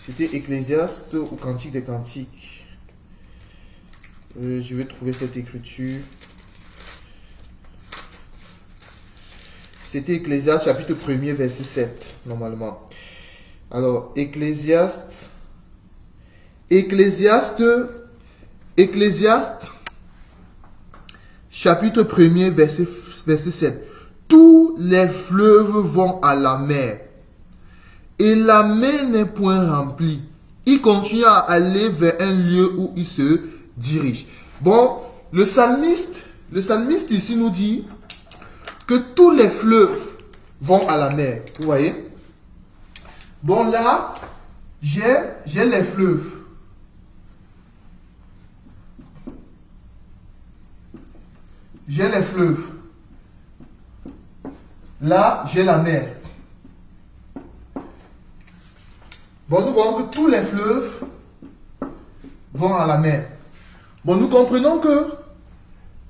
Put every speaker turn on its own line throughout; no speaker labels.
C'était Ecclésiaste ou Cantique des Cantiques. Je vais trouver cette écriture. C'était Ecclésiaste chapitre 1er verset 7 normalement. Alors Ecclésiaste chapitre 1er verset 7. Tous les fleuves vont à la mer et la mer n'est point remplie. Il continue à aller vers un lieu où il se dirige. Bon, le psalmiste ici nous dit que tous les fleuves vont à la mer. Vous voyez? Bon, là, j'ai les fleuves. J'ai les fleuves. Là, j'ai la mer. Bon, nous voyons que tous les fleuves vont à la mer. Bon, nous comprenons que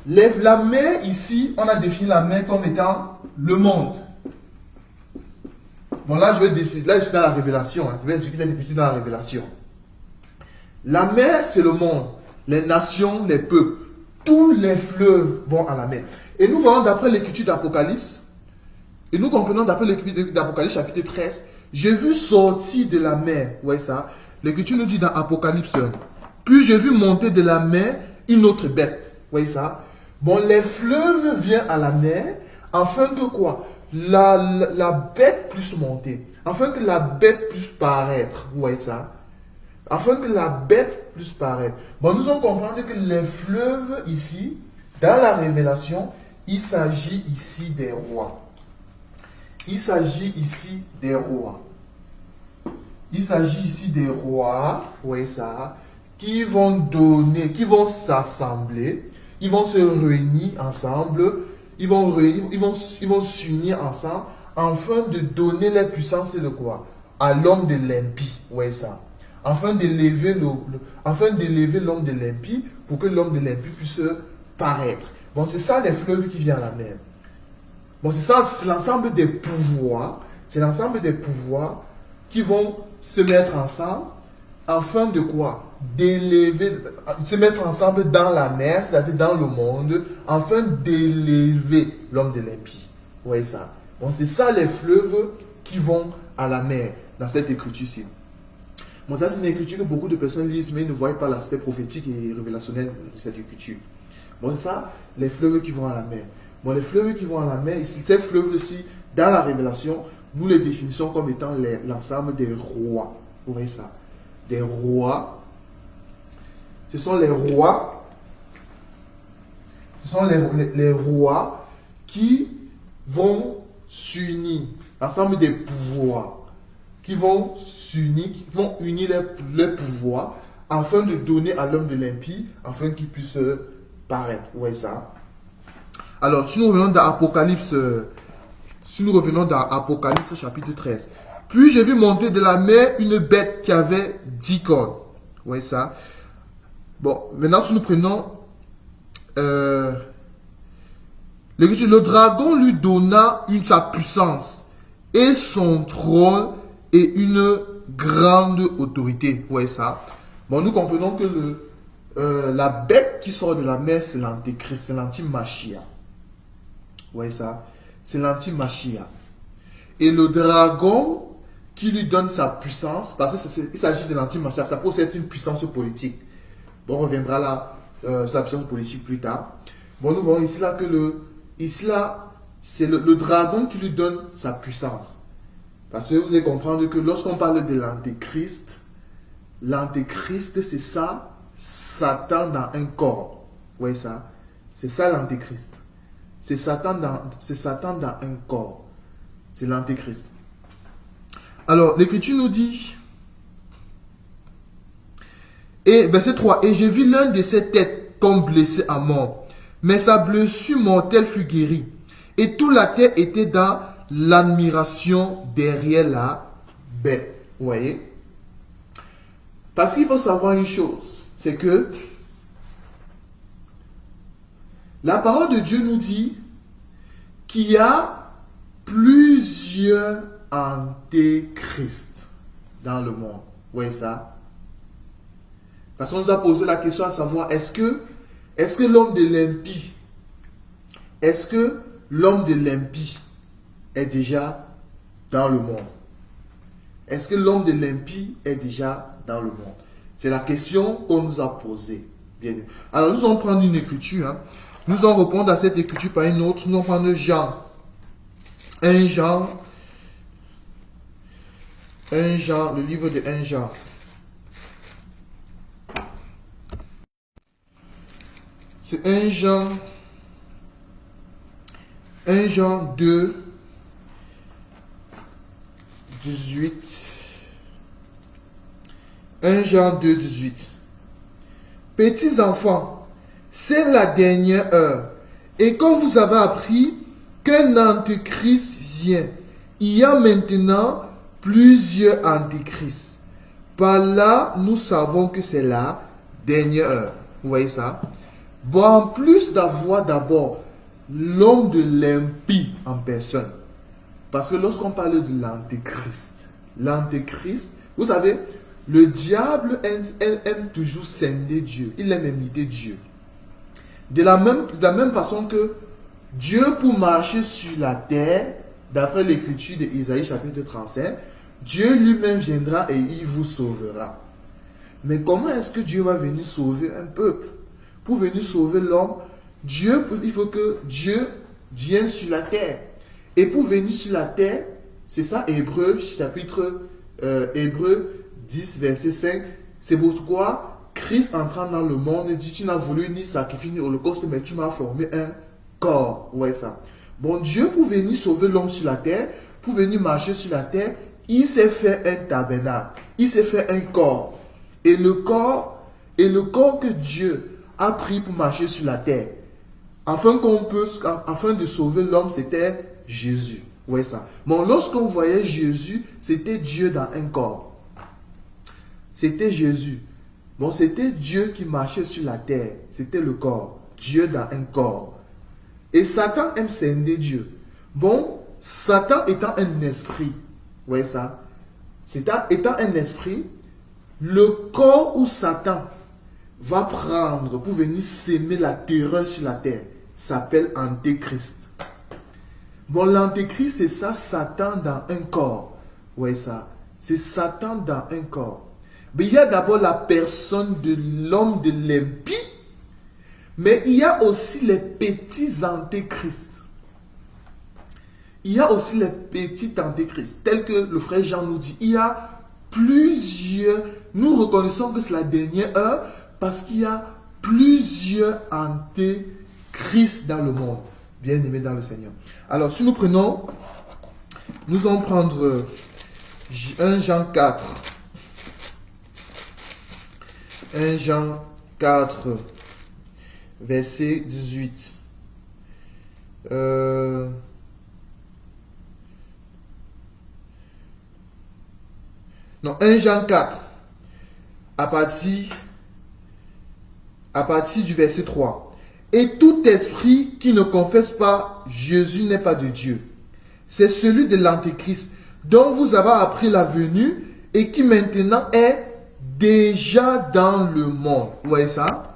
la mer, ici, on a défini la mer comme étant le monde. Bon, là, je suis dans la révélation. Je vais expliquer cette définition dans la révélation. La mer, c'est le monde. Les nations, les peuples. Tous les fleuves vont à la mer. Et nous voyons d'après l'écriture d'Apocalypse, et nous comprenons d'après l'écriture d'Apocalypse chapitre 13, j'ai vu sortir de la mer. Vous voyez ça? L'écriture nous dit dans Apocalypse 1. Puis j'ai vu monter de la mer une autre bête. Vous voyez ça? Bon, les fleuves viennent à la mer afin que quoi? La bête puisse monter. Afin que la bête puisse paraître. Vous voyez ça? Afin que la bête puisse paraître. Bon, nous allons comprendre que les fleuves ici, dans la révélation, il s'agit ici des rois. Il s'agit ici des rois. Il s'agit ici des rois, vous voyez ça, qui vont donner, qui vont s'assembler, ils vont se réunir ensemble, ils vont s'unir ensemble, afin de donner la puissance de quoi? À l'homme de l'impie, vous voyez ça. Afin d'élever l'homme de l'impie, pour que l'homme de l'impie puisse paraître. Bon, c'est ça les fleuves qui viennent à la mer. Bon, c'est l'ensemble des pouvoirs. C'est l'ensemble des pouvoirs qui vont se mettre ensemble afin de quoi? D'élever, se mettre ensemble dans la mer, c'est-à-dire dans le monde, afin d'élever l'homme de l'impie. Vous voyez ça? Bon, c'est ça les fleuves qui vont à la mer dans cette écriture-ci. Bon, ça c'est une écriture que beaucoup de personnes lisent, mais ils ne voient pas l'aspect prophétique et révélationnel de cette écriture. Bon, c'est ça, les fleuves qui vont à la mer. Bon, les fleuves qui vont à la mer, ici, ces fleuves-ci, dans la révélation, nous les définissons comme étant l'ensemble des rois. Vous voyez ça? Des rois. Ce sont les rois. Ce sont les rois qui vont s'unir. L'ensemble des pouvoirs. Qui vont s'unir, qui vont unir leurs pouvoirs afin de donner à l'homme de l'impie, afin qu'il puisse paraître. Vous voyez ça? Alors, si nous revenons dans Apocalypse, chapitre 13. Puis j'ai vu monter de la mer une bête qui avait 10 cornes. Vous voyez ça? Bon, maintenant si nous prenons l'écriture, le dragon lui donna sa puissance et son trône et une grande autorité. Vous voyez ça? Bon, nous comprenons que la bête qui sort de la mer, c'est l'antéchrist, c'est l'anti-machia. Vous voyez ça? C'est l'anti-machia. Et le dragon qui lui donne sa puissance, parce qu'il s'agit de l'anti-machia, ça peut aussi être une puissance politique. Bon, on reviendra là sur la puissance politique plus tard. Bon, nous voyons ici là que c'est le dragon qui lui donne sa puissance. Parce que vous allez comprendre que lorsqu'on parle de l'antéchrist, c'est ça, Satan dans un corps. Vous voyez ça? C'est ça l'antéchrist. C'est Satan dans un corps. C'est l'antéchrist. Alors, l'écriture nous dit, et verset 3, et j'ai vu l'un de ses têtes comme blessé à mort, mais sa blessure mortelle fut guérie. Et toute la terre était dans l'admiration derrière la bête. Vous voyez? Parce qu'il faut savoir une chose, c'est que la parole de Dieu nous dit qu'il y a plusieurs antéchrists dans le monde. Vous voyez ça? Parce qu'on nous a posé la question à savoir, est-ce que l'homme de l'impie, est-ce que l'homme de l'impie est déjà dans le monde? Est-ce que l'homme de l'impie est déjà dans le monde? C'est la question qu'on nous a posée. Bien. Alors nous allons prendre une écriture. Hein. Nous allons répondre à cette écriture par une autre. Nous allons prendre Jean. 1 Jean. 1 Jean, le livre de 1 Jean. C'est 1 Jean. 1 Jean 2. 18. 1 Jean 2, 18. Petits enfants, c'est la dernière heure. Et quand vous avez appris qu'un antéchrist vient, il y a maintenant plusieurs antéchrists. Par là, nous savons que c'est la dernière heure. Vous voyez ça? Bon, en plus d'avoir d'abord l'homme de l'impie en personne. Parce que lorsqu'on parle de l'antéchrist, vous savez, le diable aime toujours scinder Dieu. Il aime imiter Dieu. De la même façon que Dieu, pour marcher sur la terre, d'après l'écriture d'Ésaïe chapitre 35, Dieu lui-même viendra et il vous sauvera. Mais comment est-ce que Dieu va venir sauver un peuple? Pour venir sauver l'homme, il faut que Dieu vienne sur la terre. Et pour venir sur la terre, c'est ça, Hébreu 10, verset 5. C'est pourquoi Christ entrant dans le monde dit, tu n'as voulu ni sacrifier ni holocauste, mais tu m'as formé un corps. Ouais, ça. Bon, Dieu, pour venir sauver l'homme sur la terre, pour venir marcher sur la terre, il s'est fait un tabernacle. Il s'est fait un corps. Et le corps que Dieu a pris pour marcher sur la terre, afin de sauver l'homme, c'était Jésus. Ouais, ça. Bon, lorsqu'on voyait Jésus, c'était Dieu dans un corps. C'était Jésus. Bon, c'était Dieu qui marchait sur la terre. C'était le corps. Dieu dans un corps. Et Satan aime scinder Dieu. Bon, Satan étant un esprit. Vous voyez ça? Étant un esprit, le corps où Satan va prendre pour venir s'aimer la terreur sur la terre s'appelle Antéchrist. Bon, l'Antéchrist, c'est ça, Satan dans un corps. Vous voyez ça? C'est Satan dans un corps. Mais il y a d'abord la personne de l'homme de l'impie, mais il y a aussi les petits antéchrists. Il y a aussi les petits antéchrists, tels que le frère Jean nous dit. Il y a plusieurs, nous reconnaissons que c'est la dernière heure, parce qu'il y a plusieurs antéchrists dans le monde, bien aimés dans le Seigneur. Alors, si nous prenons, nous allons prendre 1 Jean 4. 1 Jean 4, verset 18. Non, 1 Jean 4, à partir du verset 3. Et tout esprit qui ne confesse pas Jésus n'est pas de Dieu. C'est celui de l'Antéchrist, dont vous avez appris la venue et qui maintenant est déjà dans le monde. Vous voyez ça?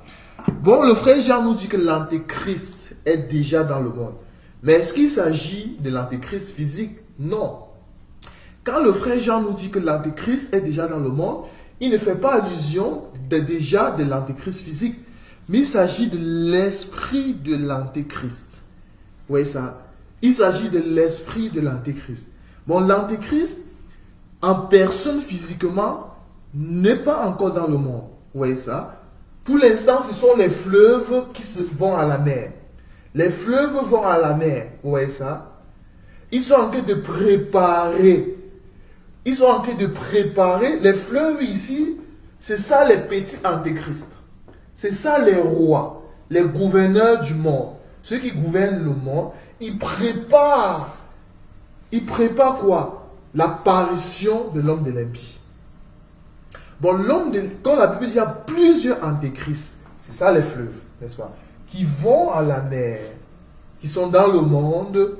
Bon, le frère Jean nous dit que l'Antéchrist est déjà dans le monde. Mais est-ce qu'il s'agit de l'Antéchrist physique? Non. Quand le frère Jean nous dit que l'Antéchrist est déjà dans le monde, il ne fait pas allusion déjà de l'Antéchrist physique, mais il s'agit de l'esprit de l'Antéchrist. Vous voyez ça? Il s'agit de l'esprit de l'Antéchrist. Bon, l'Antéchrist, en personne physiquement, n'est pas encore dans le monde. Vous voyez ça? Pour l'instant, ce sont les fleuves qui vont à la mer. Les fleuves vont à la mer. Vous voyez ça? Ils sont en train de préparer. Ils sont en train de préparer. Les fleuves ici, c'est ça les petits antéchrists. C'est ça les rois, les gouverneurs du monde. Ceux qui gouvernent le monde, ils préparent. Ils préparent quoi? L'apparition de l'homme de l'impie. Bon, quand la Bible dit qu'il y a plusieurs antéchrists, c'est ça les fleuves, n'est-ce pas? Qui vont à la mer, qui sont dans le monde,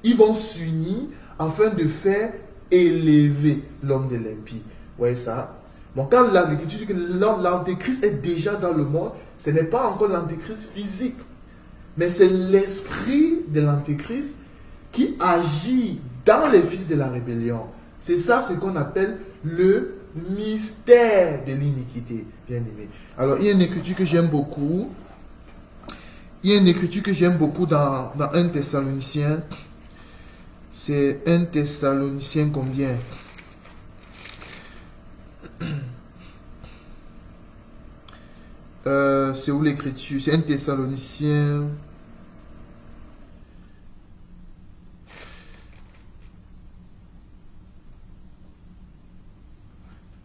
ils vont s'unir afin de faire élever l'homme de l'impie. Vous voyez ça? Bon, quand l'Écriture dit que l'antéchrist est déjà dans le monde, ce n'est pas encore l'antéchrist physique, mais c'est l'esprit de l'antéchrist qui agit dans les fils de la rébellion. C'est ça ce qu'on appelle le mystère de l'iniquité, bien aimé. Alors, il y a une écriture que j'aime beaucoup. Il y a une écriture que j'aime beaucoup dans 1 Thessaloniciens. C'est 1 Thessaloniciens combien? C'est où l'écriture? C'est 1 Thessaloniciens.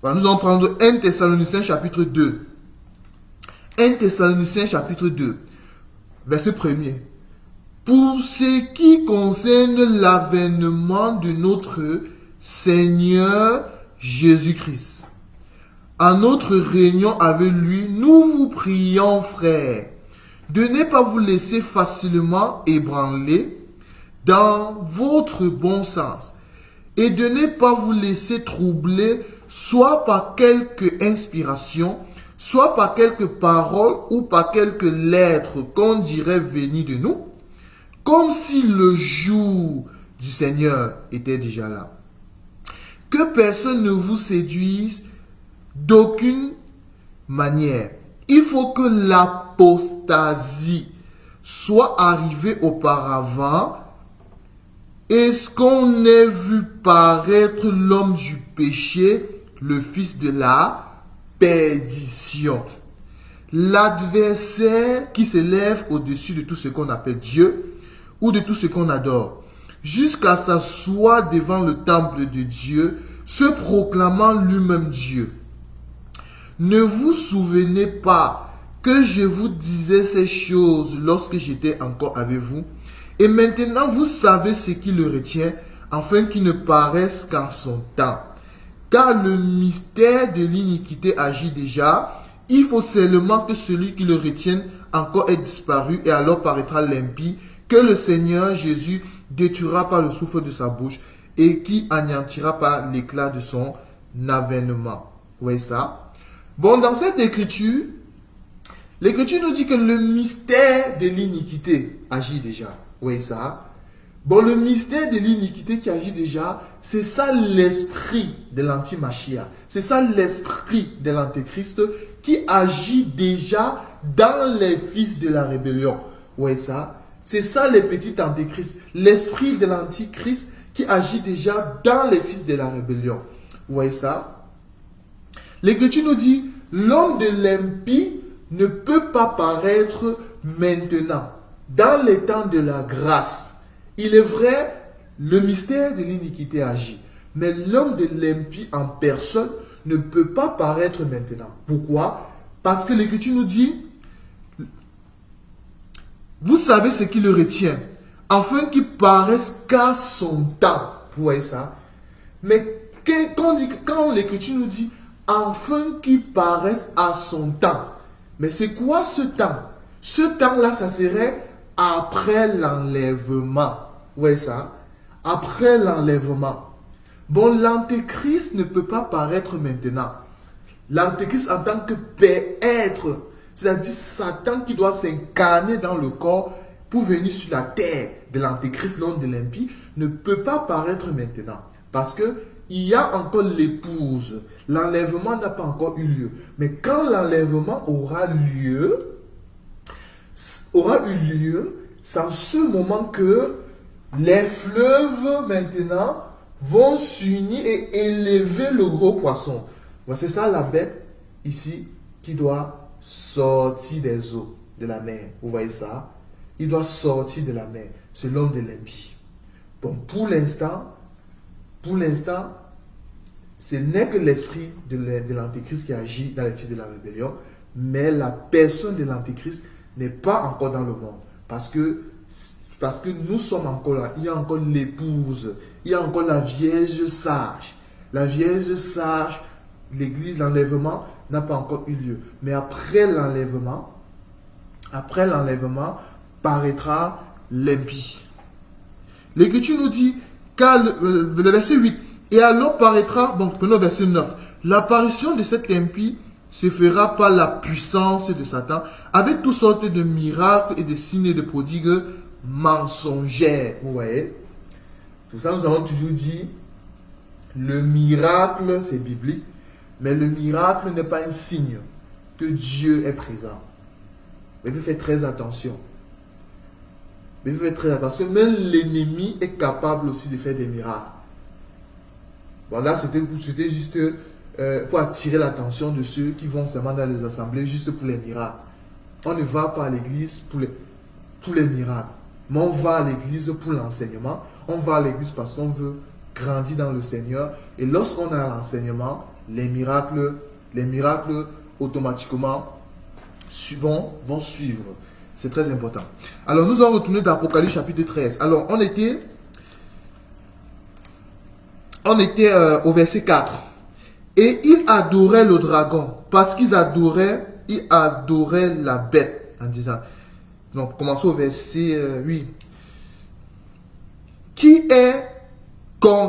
Nous allons prendre 1 Thessaloniciens chapitre 2. 1 Thessaloniciens chapitre 2, verset 1er. Pour ce qui concerne l'avènement de notre Seigneur Jésus-Christ, à notre réunion avec lui, nous vous prions, frères, de ne pas vous laisser facilement ébranler dans votre bon sens et de ne pas vous laisser troubler soit par quelque inspiration, soit par quelques paroles ou par quelques lettres qu'on dirait venir de nous, comme si le jour du Seigneur était déjà là. Que personne ne vous séduise d'aucune manière. Il faut que l'apostasie soit arrivée auparavant et ce qu'on ait vu paraître l'homme du péché, le fils de la perdition. L'adversaire qui s'élève au-dessus de tout ce qu'on appelle Dieu ou de tout ce qu'on adore, jusqu'à s'asseoir devant le temple de Dieu, se proclamant lui-même Dieu. Ne vous souvenez pas que je vous disais ces choses lorsque j'étais encore avec vous? Et maintenant vous savez ce qui le retient, afin qu'il ne paraisse qu'en son temps. Car le mystère de l'iniquité agit déjà. Il faut seulement que celui qui le retienne encore ait disparu, et alors paraîtra l'impie, que le Seigneur Jésus détruira par le souffle de sa bouche et qui anéantira par l'éclat de son avènement. Vous voyez ça? Bon, dans cette écriture, l'écriture nous dit que le mystère de l'iniquité agit déjà. Vous voyez ça? Bon, le mystère de l'iniquité qui agit déjà, c'est ça l'esprit de l'anti-machia. C'est ça l'esprit de l'antéchrist qui agit déjà dans les fils de la rébellion. Vous voyez ça? C'est ça les petits antéchrists. L'esprit de l'antichrist qui agit déjà dans les fils de la rébellion. Vous voyez ça? L'Écriture nous dit, l'homme de l'impie ne peut pas paraître maintenant, dans les temps de la grâce. Il est vrai, le mystère de l'iniquité agit. Mais l'homme de l'impie en personne ne peut pas paraître maintenant. Pourquoi? Parce que l'Écriture nous dit, vous savez ce qui le retient, afin qu'il paraisse qu'à son temps. Vous voyez ça? Mais quand l'Écriture nous dit, afin qu'il paraisse à son temps. Mais c'est quoi ce temps? Ce temps-là, ça serait après l'enlèvement. Vous voyez ça? Après l'enlèvement. Bon, l'antéchrist ne peut pas paraître maintenant. L'antéchrist en tant que être, c'est-à-dire Satan qui doit s'incarner dans le corps pour venir sur la terre de l'antéchrist, l'homme de l'impie, ne peut pas paraître maintenant. Parce que il y a encore l'épouse. L'enlèvement n'a pas encore eu lieu. Mais quand l'enlèvement aura eu lieu, c'est en ce moment que les fleuves maintenant vont s'unir et élever le gros poisson. C'est ça la bête ici qui doit sortir des eaux de la mer. Vous voyez ça? Il doit sortir de la mer. C'est l'homme de l'impie. Bon, pour l'instant, ce n'est que l'esprit de l'antéchrist qui agit dans les fils de la rébellion, mais la personne de l'antéchrist n'est pas encore dans le monde. Parce que nous sommes encore là. Il y a encore l'épouse. Il y a encore la Vierge sage. La Vierge sage, l'église, l'enlèvement n'a pas encore eu lieu. Mais après l'enlèvement, paraîtra l'impie. L'Écriture nous dit, car le verset 8, et alors paraîtra, bon, prenons verset 9, L'apparition de cet impie se fera par la puissance de Satan, avec toutes sortes de miracles et de signes et de prodigues mensongers. Vous voyez? Tout ça, nous avons toujours dit, le miracle, c'est biblique, mais le miracle n'est pas un signe que Dieu est présent. Mais il faut faire très attention. Mais il faut faire très attention. Même l'ennemi est capable aussi de faire des miracles. Bon, là, c'était juste pour attirer l'attention de ceux qui vont seulement dans les assemblées juste pour les miracles. On ne va pas à l'église pour les miracles. Mais on va à l'église pour l'enseignement. On va à l'église parce qu'on veut grandir dans le Seigneur. Et lorsqu'on a l'enseignement, les miracles automatiquement vont suivre. C'est très important. Alors, nous allons retourner dans Apocalypse chapitre 13. Alors, on était au verset 4. Et ils adoraient le dragon parce qu'ils adoraient la bête en disant. Donc, commençons au verset 8. Qui est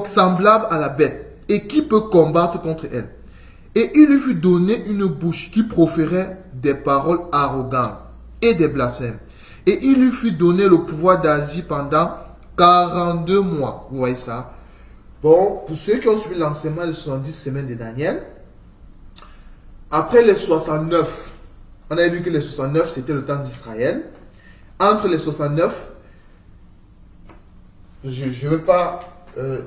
semblable à la bête et qui peut combattre contre elle? Et il lui fut donné une bouche qui proférait des paroles arrogantes et des blasphèmes. Et il lui fut donné le pouvoir d'agir pendant 42 mois. Vous voyez ça? Bon, pour ceux qui ont suivi l'enseignement des 70 semaines de Daniel, après les 69, on avait vu que les 69, c'était le temps d'Israël. Entre les 69, je ne veux pas...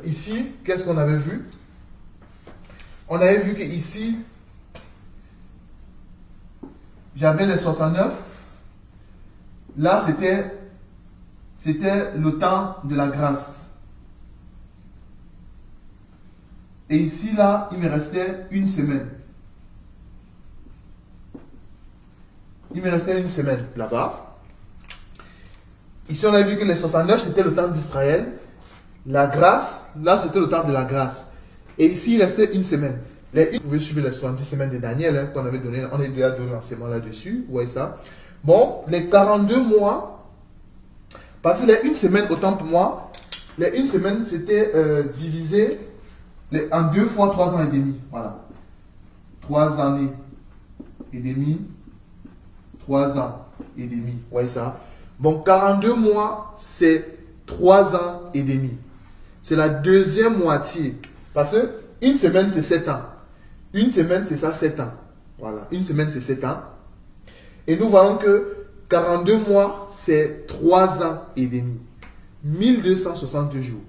ici, qu'est-ce qu'on avait vu? On avait vu que ici, j'avais les 69. Là, c'était le temps de la grâce. Et ici, là, il me restait une semaine. Il me restait une semaine là-bas. Ici, on a vu que les 69, c'était le temps d'Israël. La grâce, là, c'était le temps de la grâce. Et ici, il restait une semaine. Vous pouvez suivre les 70 semaines de Daniel, hein, qu'on avait donné. On a déjà donné l'enseignement là-dessus. Vous voyez ça? Bon, les 42 mois, parce que les une semaine, autant pour moi, les une semaine, c'était divisé en 2 fois 3 ans et demi. Voilà. 3 années et demi. 3 ans et demi. Vous voyez ça? Bon, 42 mois, c'est 3 ans et demi. C'est la deuxième moitié. Parce que une semaine, c'est 7 ans. Une semaine, c'est ça, 7 ans. Voilà. Une semaine, c'est 7 ans. Et nous voyons que 42 mois, c'est 3 ans et demi. 1260 jours.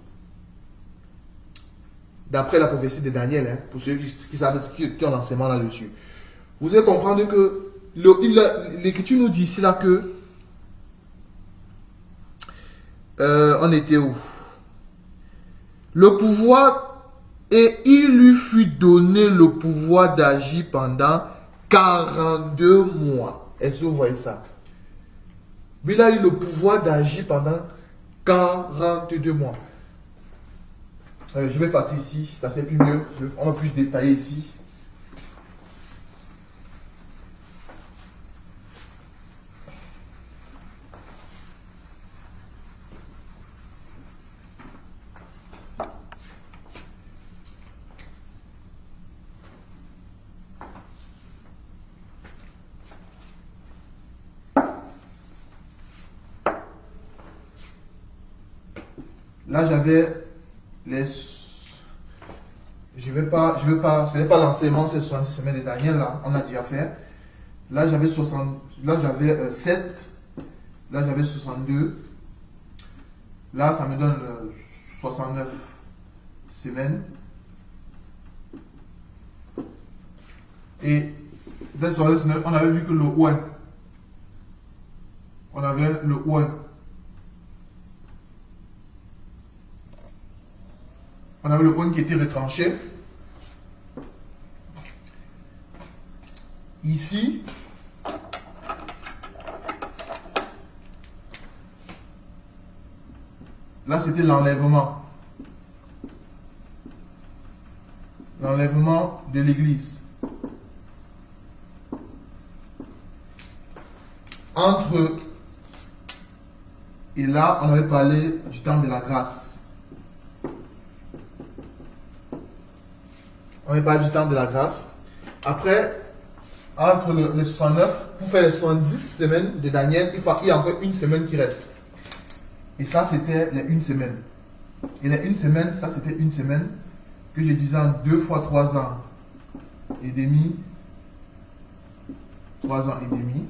D'après la prophétie de Daniel, hein, pour ceux qui savent, qui ont l'enseignement là-dessus. Vous allez comprendre que l'Écriture nous dit ici là que on était où? Le pouvoir, et il lui fut donné le pouvoir d'agir pendant 42 mois. Est-ce que vous voyez ça? Il a eu le pouvoir d'agir pendant 42 mois. Je vais effacer ici, ça c'est plus mieux. On va plus détailler ici. Là, j'avais les... ce n'est pas l'enseignement, c'est 70 semaines de Daniel, là, on a déjà fait. Là, j'avais 7. Là, j'avais 62. Là, ça me donne 69 semaines. Et dans 69, on avait vu que le ouin. On avait le ouin. On avait le point qui était retranché. Ici, là c'était l'enlèvement. L'enlèvement de l'église. Entre et là, on avait parlé du temps de la grâce. On n'est pas du temps de la grâce. Après, entre les 69, pour faire les 70 semaines de Daniel, il y a encore une semaine qui reste. Et ça, c'était les une semaine. Et les une semaine, ça, c'était une semaine que je disais en 2 fois 3 ans et demi. 3 ans et demi.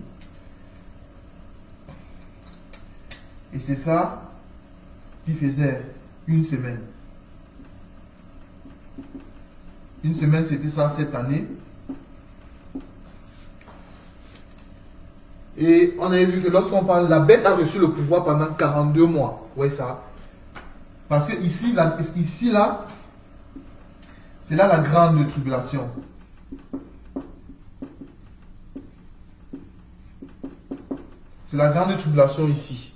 Et c'est ça qui faisait une semaine. Une semaine, c'était ça cette année. Et on avait vu que lorsqu'on parle, la bête a reçu le pouvoir pendant 42 mois. Ouais, ça. Parce que ici, là, c'est là la grande tribulation. C'est la grande tribulation ici.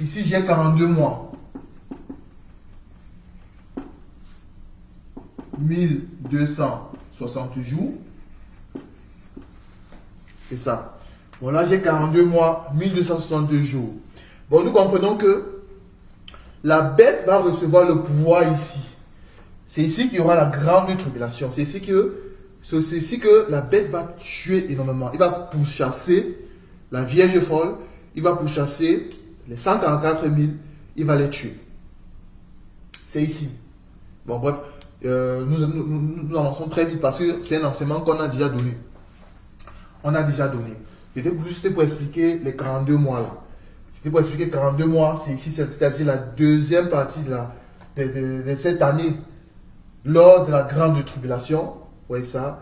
Ici, j'ai 42 mois. 1260 jours. C'est ça. Bon, là, j'ai 42 mois, 1262 jours. Bon, nous comprenons que la bête va recevoir le pouvoir ici. C'est ici qu'il y aura la grande tribulation. C'est ici que la bête va tuer énormément. Il va pourchasser la Vierge folle. Il va pourchasser les 144 000. Il va les tuer. C'est ici. Bon, bref. Nous avançons très vite parce que c'est un enseignement qu'on a déjà donné. On a déjà donné. C'était juste pour expliquer les 42 mois là. C'était pour expliquer 42 mois, c'est ici, c'est-à-dire la deuxième partie de cette année, lors de la grande tribulation. Vous voyez ça?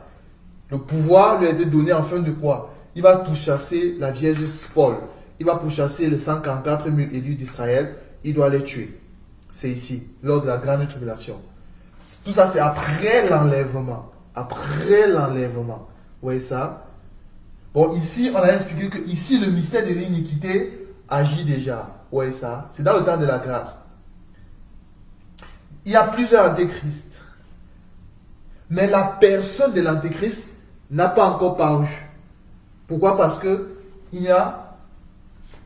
Le pouvoir lui a été donné en fin de quoi? Il va pourchasser la Vierge folle. Il va pourchasser les 144 000 élus d'Israël. Il doit les tuer. C'est ici, lors de la grande tribulation. Tout ça, c'est après l'enlèvement. Après l'enlèvement. Vous voyez ça? Bon, ici, on a expliqué que ici, le mystère de l'iniquité agit déjà. Vous voyez ça? C'est dans le temps de la grâce. Il y a plusieurs antéchrists. Mais la personne de l'antéchrist n'a pas encore paru. Pourquoi? Parce que il y a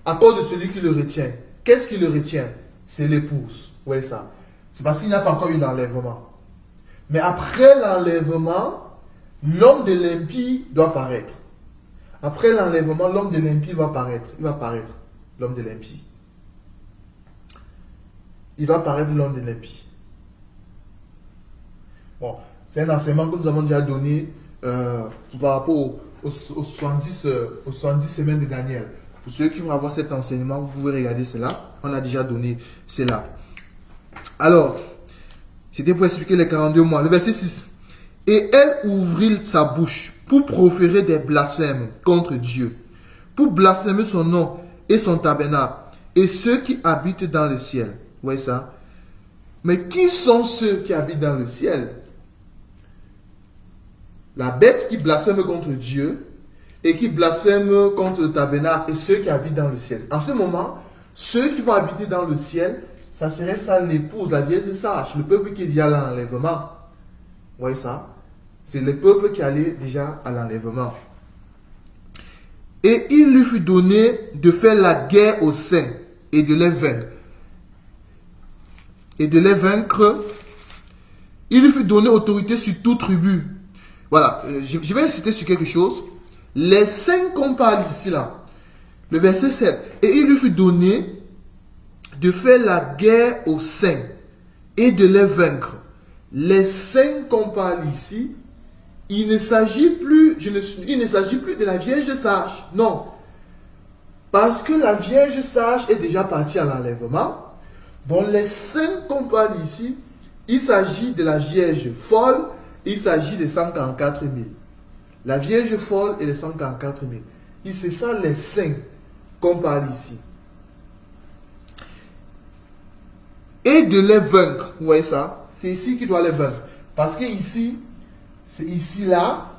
à cause de celui qui le retient. Qu'est-ce qui le retient? C'est l'épouse. Vous voyez ça? C'est parce qu'il n'y a pas encore eu l'enlèvement. Mais après l'enlèvement, l'homme de l'impie doit paraître. Après l'enlèvement, l'homme de l'impie va paraître. Il va paraître, l'homme de l'impie. Il va paraître l'homme de l'impie. Bon, c'est un enseignement que nous avons déjà donné par rapport aux 70 semaines de Daniel. Pour ceux qui vont avoir cet enseignement, vous pouvez regarder cela. On a déjà donné cela. Alors, c'était pour expliquer les 42 mois. Le verset 6. Et elle ouvrit sa bouche pour proférer des blasphèmes contre Dieu, pour blasphémer son nom et son tabernacle, et ceux qui habitent dans le ciel. Vous voyez ça? Mais qui sont ceux qui habitent dans le ciel? La bête qui blasphème contre Dieu et qui blasphème contre le tabernacle et ceux qui habitent dans le ciel. En ce moment, ceux qui vont habiter dans le ciel, ça serait ça l'épouse, la Vierge sage, le peuple qui est déjà à l'enlèvement. Vous voyez ça? C'est le peuple qui allait déjà à l'enlèvement. Et il lui fut donné de faire la guerre aux saints et de les vaincre. Et de les vaincre, il lui fut donné autorité sur tout tribu. Voilà, je vais insister sur quelque chose. Les saints qu'on parle ici, là, le verset 7. Et il lui fut donné de faire la guerre aux saints et de les vaincre. Les saints qu'on parle ici, il ne s'agit plus de la Vierge sage. Non. Parce que la Vierge sage est déjà partie à l'enlèvement. Donc les saints qu'on parle ici, il s'agit de la Vierge folle, il s'agit des 144 000. La Vierge folle et les 144 000. Et c'est ça les saints qu'on parle ici. Et de les vaincre. Vous voyez ça? C'est ici qu'il doit les vaincre. Parce que ici, c'est ici là,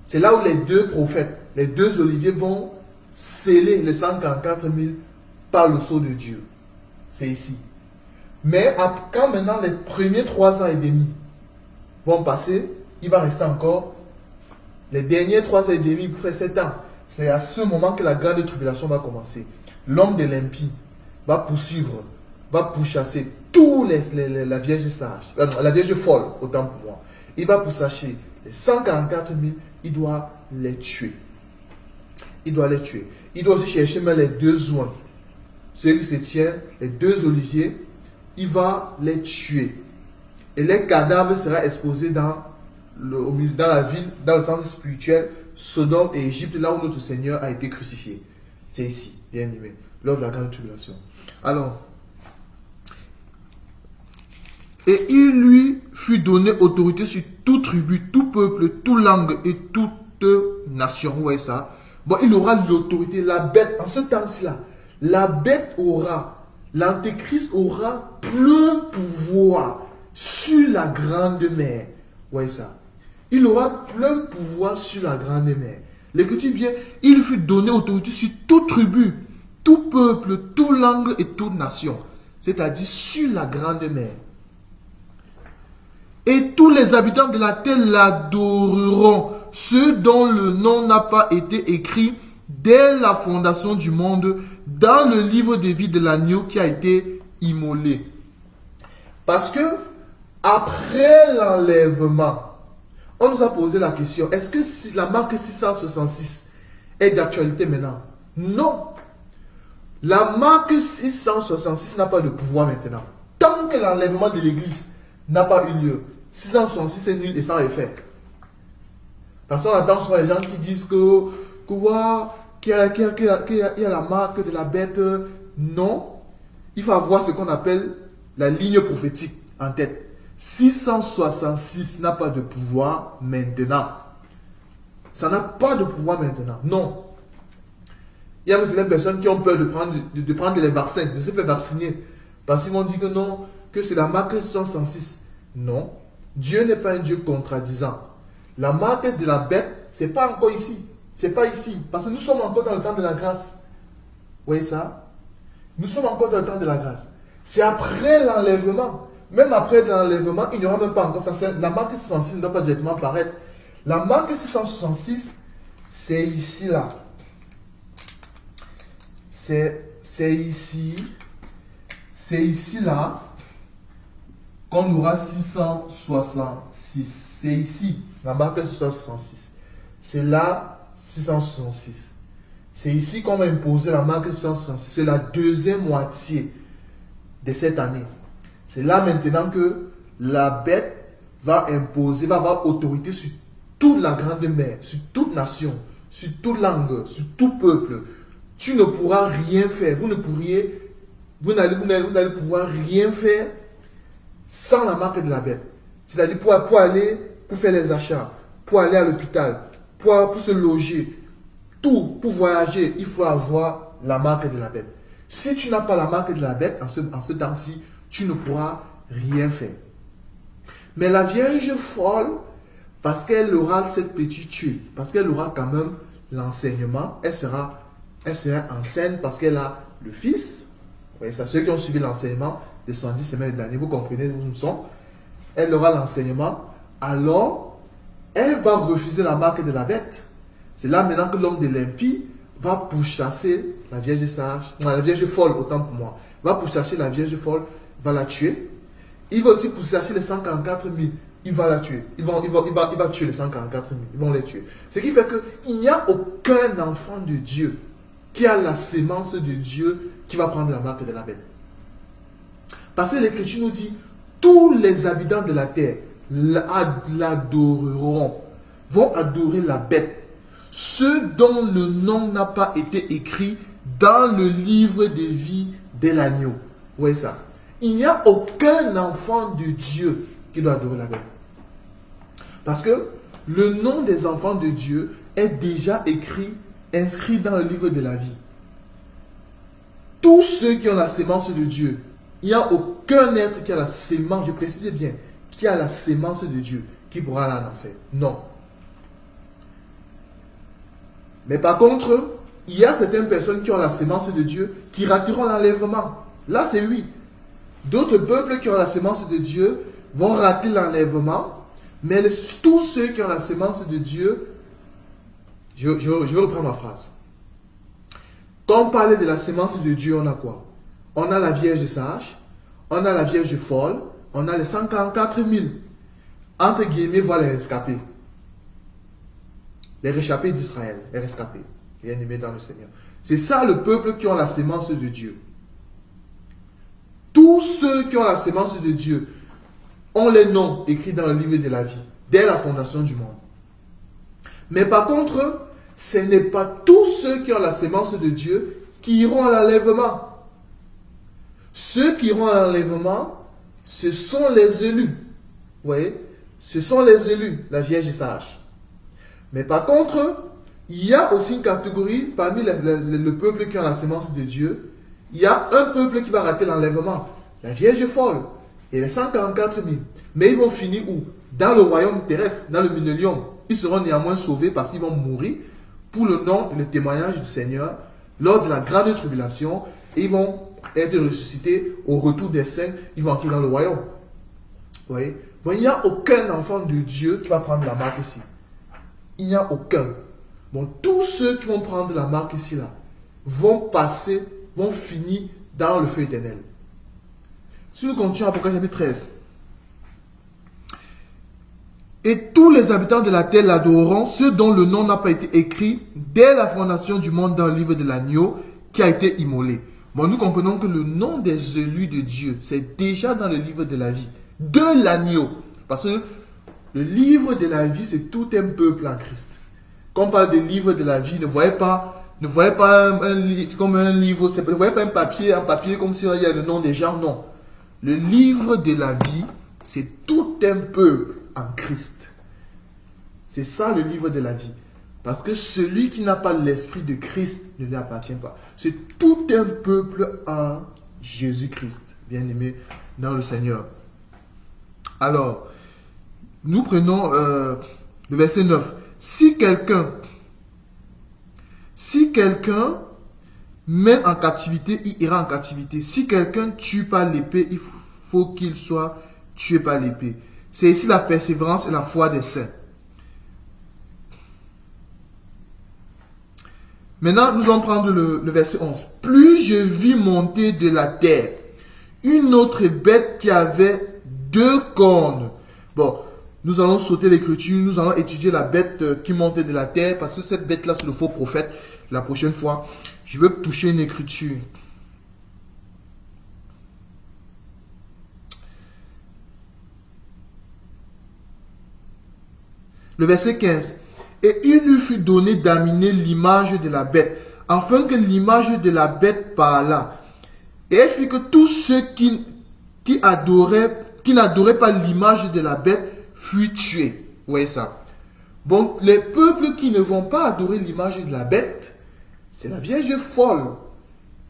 c'est là où les deux prophètes, les deux oliviers vont sceller les 144 000 par le sceau de Dieu. C'est ici. Mais quand maintenant les premiers 3 ans et demi vont passer, il va rester encore les derniers 3 ans et demi pour faire 7 ans. C'est à ce moment que la grande tribulation va commencer. L'homme de l'impie va poursuivre, va pourchasser tous la Vierge sage, la Vierge folle, autant pour moi. Il va pourchasser les 144 000, il doit les tuer. Il doit les tuer. Il doit aussi chercher même les 2 oins. Ceux qui se tiennent, les 2 oliviers, il va les tuer. Et les cadavres seront exposés au milieu, dans la ville, dans le sens spirituel, Sodome et Égypte, là où notre Seigneur a été crucifié. C'est ici, bien aimé, lors de la grande tribulation. Alors, et il lui fut donné autorité sur tout tribu, tout peuple, toute langue et toute nation. Vous voyez ça? Bon, il aura l'autorité, la bête, en ce temps-là, la bête aura, l'antéchrist aura plein pouvoir sur la grande mer. Vous voyez ça? Il aura plein pouvoir sur la grande mer. L'écriture bien, il fut donné autorité sur toute tribu, tout peuple, toute langue et toute nation. C'est-à-dire sur la grande mer. Et tous les habitants de la terre l'adoreront, ceux dont le nom n'a pas été écrit dès la fondation du monde dans le livre de vie de l'agneau qui a été immolé. Parce que après l'enlèvement, on nous a posé la question, est-ce que la marque 666 est d'actualité maintenant? Non. La marque 666 n'a pas de pouvoir maintenant. Tant que l'enlèvement de l'église n'a pas eu lieu, 666 est nul et sans effet. Parce qu'on entend souvent les gens qui disent qu'il y a la marque de la bête. Non. Il faut avoir ce qu'on appelle la ligne prophétique en tête. 666 n'a pas de pouvoir maintenant. Ça n'a pas de pouvoir maintenant. Non. Il y a aussi des personnes qui ont peur de prendre les vaccins, de se faire vacciner. Parce qu'ils vont dire que non, que c'est la marque 666. Non. Dieu n'est pas un Dieu contradisant. La marque de la bête, c'est pas encore ici. C'est pas ici. Parce que nous sommes encore dans le temps de la grâce. Vous voyez ça? Nous sommes encore dans le temps de la grâce. C'est après l'enlèvement. Même après l'enlèvement, il n'y aura même pas encore ça. La marque 666 ne doit pas directement apparaître. La marque 666, c'est ici, là. C'est ici. C'est ici, là. Qu'on aura 666. C'est ici, la marque 666. C'est là, 666. C'est ici qu'on va imposer la marque 666. C'est la deuxième moitié de cette année. C'est là maintenant que la bête va imposer, va avoir autorité sur toute la grande mer, sur toute nation, sur toute langue, sur tout peuple. Tu ne pourras rien faire. Vous n'allez pouvoir rien faire sans la marque de la bête. C'est-à-dire pour aller, pour faire les achats, pour aller à l'hôpital, pour se loger, tout, pour voyager, il faut avoir la marque de la bête. Si tu n'as pas la marque de la bête, en ce temps-ci, tu ne pourras rien faire. Mais la Vierge folle, parce qu'elle aura cette petite tuile, parce qu'elle aura quand même l'enseignement, elle sera enceinte parce qu'elle a le Fils. Vous voyez ça, ceux qui ont suivi l'enseignement des 110 semaines de l'année, vous comprenez où nous sommes. Elle aura l'enseignement, alors elle va refuser la marque de la bête. C'est là maintenant que l'homme de l'impie va pourchasser la Vierge sage, non, la Vierge folle, autant pour moi, va pourchasser la Vierge folle, va la tuer. Il va aussi pourchasser les 144 000, il va la tuer. Il va tuer les 144 000, ils vont les tuer. Ce qui fait qu'il n'y a aucun enfant de Dieu qui a la sémence de Dieu qui va prendre la marque de la bête. Parce que l'Écriture nous dit, tous les habitants de la terre l'adoreront, vont adorer la bête. Ceux dont le nom n'a pas été écrit dans le livre de vie de l'agneau. Vous voyez ça? Il n'y a aucun enfant de Dieu qui doit adorer la bête. Parce que le nom des enfants de Dieu est déjà inscrit dans le livre de la vie. Tous ceux qui ont la sémence de Dieu, il n'y a aucun être qui a la sémence, je précise bien, qui a la sémence de Dieu, qui pourra aller en enfer. Non. Mais par contre, il y a certaines personnes qui ont la sémence de Dieu, qui rateront l'enlèvement. Là, c'est oui. D'autres peuples qui ont la sémence de Dieu vont rater l'enlèvement, mais tous ceux qui ont la sémence de Dieu, je vais reprendre ma phrase. Quand on parle de la sémence de Dieu, on a quoi? On a la Vierge sage, on a la Vierge folle, on a les 144 000, entre guillemets, voilà les rescapés. Les réchappés d'Israël, les rescapés, bien aimés dans le Seigneur. C'est ça le peuple qui ont la sémence de Dieu. Tous ceux qui ont la sémence de Dieu ont les noms écrits dans le livre de la vie, dès la fondation du monde. Mais par contre, ce n'est pas tous ceux qui ont la sémence de Dieu qui iront à l'enlèvement. Ceux qui iront à l'enlèvement, ce sont les élus. Vous voyez? Ce sont les élus, la Vierge sage. Mais par contre, il y a aussi une catégorie parmi le peuple qui ont la sémence de Dieu. Il y a un peuple qui va rater l'enlèvement, la Vierge folle et les 144 000. Mais ils vont finir où? Dans le royaume terrestre, dans le millénium. Ils seront néanmoins sauvés parce qu'ils vont mourir pour le nom et le témoignage du Seigneur lors de la grande tribulation. Et ils vont être ressuscités au retour des saints. Ils vont entrer dans le royaume. Vous voyez? Bon, il n'y a aucun enfant de Dieu qui va prendre la marque ici. Il n'y a aucun. Bon, tous ceux qui vont prendre la marque ici, là, vont finir dans le feu éternel. Si nous continuons à Apocalypse chapitre 13. Et tous les habitants de la terre l'adoreront, ceux dont le nom n'a pas été écrit dès la fondation du monde dans le livre de l'agneau qui a été immolé. Bon, nous comprenons que le nom des élus de Dieu, c'est déjà dans le livre de la vie, de l'agneau. Parce que le livre de la vie, c'est tout un peuple en Christ. Quand on parle de livre de la vie, ne voyez pas un livre comme un livre, ne voyez pas un papier comme si il y a le nom des gens, non. Le livre de la vie, c'est tout un peuple en Christ. C'est ça le livre de la vie. Parce que celui qui n'a pas l'esprit de Christ ne lui appartient pas. C'est tout un peuple en Jésus-Christ, bien-aimé dans le Seigneur. Alors, nous prenons le verset 9. Si quelqu'un mène en captivité, il ira en captivité. Si quelqu'un tue par l'épée, il faut qu'il soit tué par l'épée. C'est ici la persévérance et la foi des saints. Maintenant, nous allons prendre le verset 11. Plus je vis monter de la terre une autre bête qui avait 2 cornes. Bon, nous allons sauter l'écriture, nous allons étudier la bête qui montait de la terre, parce que cette bête-là, c'est le faux prophète. La prochaine fois, je veux toucher une écriture. Le verset 15. Et il lui fut donné d'amener l'image de la bête, afin que l'image de la bête parlât. Et elle fit que tous ceux qui n'adoraient pas l'image de la bête furent tués. Vous voyez ça? Bon, les peuples qui ne vont pas adorer l'image de la bête, c'est la Vierge folle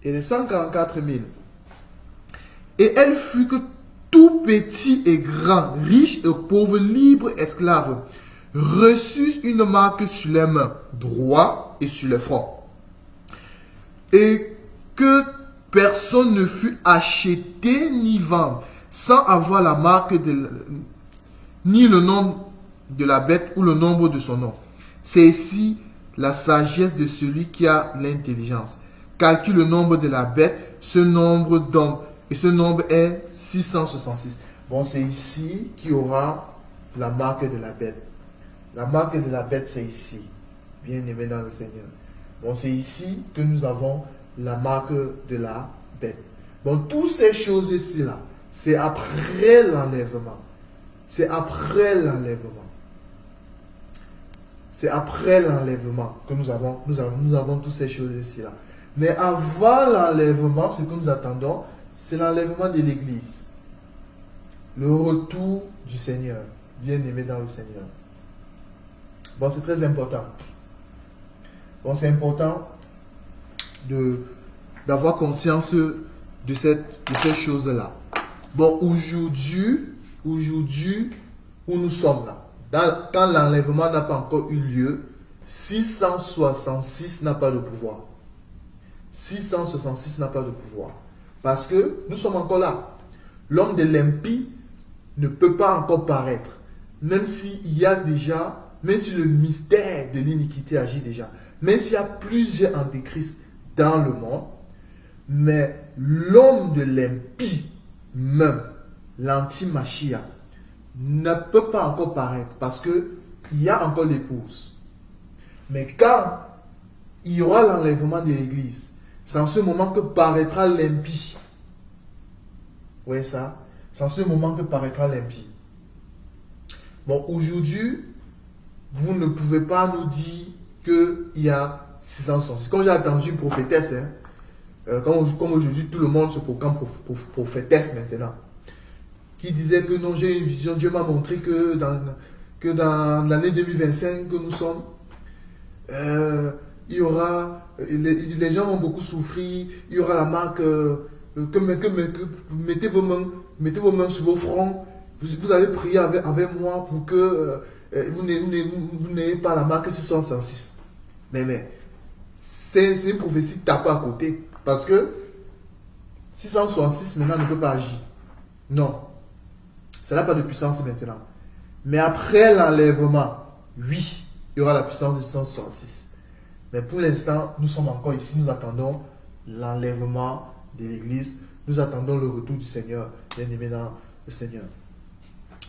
et les 144 000. Et elle fut que tout petit et grand, riche et pauvre, libre, esclave, reçussent une marque sur les mains droit et sur le front. Et que personne ne fut acheté ni vendu sans avoir la marque ni le nom de la bête ou le nombre de son nom. C'est ici la sagesse de celui qui a l'intelligence. Calcule le nombre de la bête, ce nombre d'hommes, et ce nombre est 666. Bon, c'est ici qu'il y aura la marque de la bête. La marque de la bête, c'est ici, bien aimé dans le Seigneur. Bon, c'est ici que nous avons la marque de la bête. Bon, toutes ces choses ici-là, c'est après l'enlèvement. C'est après l'enlèvement. C'est après l'enlèvement que nous avons toutes ces choses ici-là. Mais avant l'enlèvement, ce que nous attendons, c'est l'enlèvement de l'Église. Le retour du Seigneur, bien aimé dans le Seigneur. Bon, c'est très important. Bon, c'est important d'avoir conscience de ces choses-là. Bon, aujourd'hui, où nous sommes là, quand l'enlèvement n'a pas encore eu lieu, 666 n'a pas de pouvoir. 666 n'a pas de pouvoir. Parce que nous sommes encore là. L'homme de l'impie ne peut pas encore paraître. Même s'il y a déjà... Même si le mystère de l'iniquité agit déjà, même s'il y a plusieurs antéchrists dans le monde, mais l'homme de l'impie même l'anti-Machia ne peut pas encore paraître parce qu'il y a encore l'épouse. Mais quand il y aura l'enlèvement de l'église, c'est en ce moment que paraîtra l'impie. Vous voyez ça? C'est en ce moment que paraîtra l'impie. Bon, aujourd'hui, vous ne pouvez pas nous dire qu'il y a 666. Comme j'ai entendu une prophétesse, comme aujourd'hui tout le monde se proclame prophétesse maintenant, qui disait que non, j'ai une vision, Dieu m'a montré que dans l'année 2025 que nous sommes, il y aura, les gens vont beaucoup souffrir, il y aura la marque, mettez vos mains sur vos fronts, vous allez prier avec moi pour que vous n'ayez pas la marque 666. Mais c'est une prophétie tapée à côté, parce que 666 maintenant ne peut pas agir. Non, ça n'a pas de puissance maintenant. Mais après l'enlèvement, oui, il y aura la puissance de 666. Mais pour l'instant, nous sommes encore ici, nous attendons l'enlèvement de l'église, nous attendons le retour du Seigneur, bien aimé dans le Seigneur.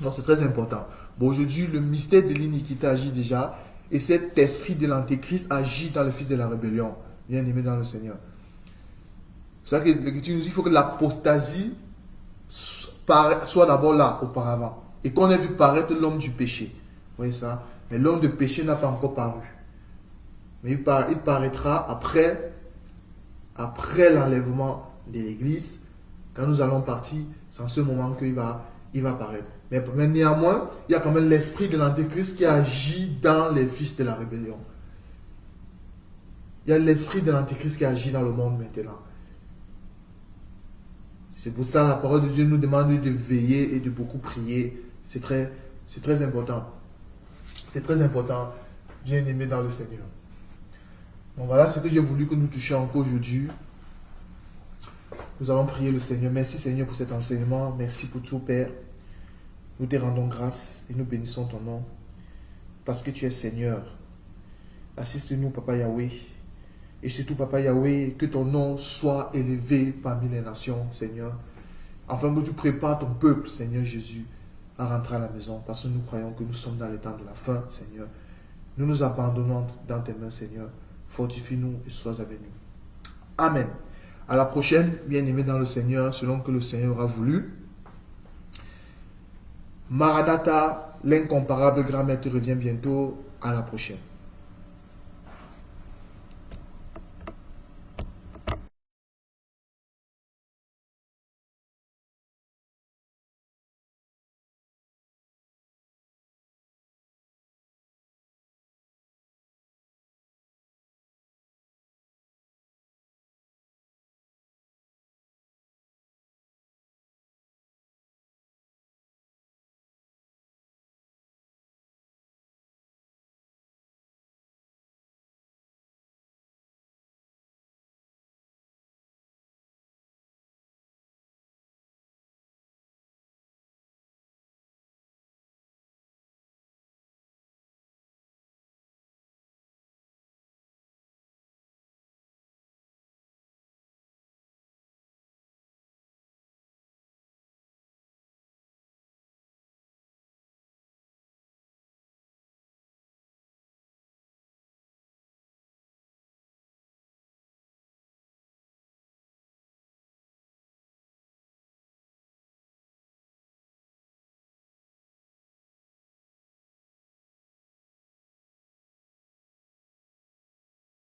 Donc c'est très important. Bon, aujourd'hui, le mystère de l'iniquité agit déjà, et cet esprit de l'antéchrist agit dans le fils de la rébellion, bien aimé dans le Seigneur. C'est ça que l'Écriture nous dit, il faut que l'apostasie soit d'abord là, auparavant, et qu'on ait vu paraître l'homme du péché. Vous voyez ça? Mais l'homme de péché n'a pas encore paru. Mais il paraîtra après l'enlèvement de l'église. Quand nous allons partir, c'est en ce moment qu'il va paraître. Mais néanmoins, il y a quand même l'esprit de l'antéchrist qui agit dans les fils de la rébellion. Il y a l'esprit de l'antéchrist qui agit dans le monde maintenant. C'est pour ça que la parole de Dieu nous demande de veiller et de beaucoup prier. C'est très important. C'est très important, bien aimé dans le Seigneur. Bon, voilà ce que j'ai voulu que nous touchions encore aujourd'hui. Nous allons prier le Seigneur. Merci Seigneur pour cet enseignement. Merci pour tout, Père. Nous te rendons grâce et nous bénissons ton nom. Parce que tu es Seigneur. Assiste-nous, Papa Yahweh. Et surtout, Papa Yahweh, que ton nom soit élevé parmi les nations, Seigneur. Afin que tu prépares ton peuple, Seigneur Jésus, à rentrer à la maison. Parce que nous croyons que nous sommes dans les temps de la fin, Seigneur. Nous nous abandonnons dans tes mains, Seigneur. Fortifie-nous et sois avec nous. Amen. À la prochaine, bien-aimés dans le Seigneur, selon que le Seigneur a voulu. Maranatha, l'incomparable grand maître revient bientôt. À la prochaine.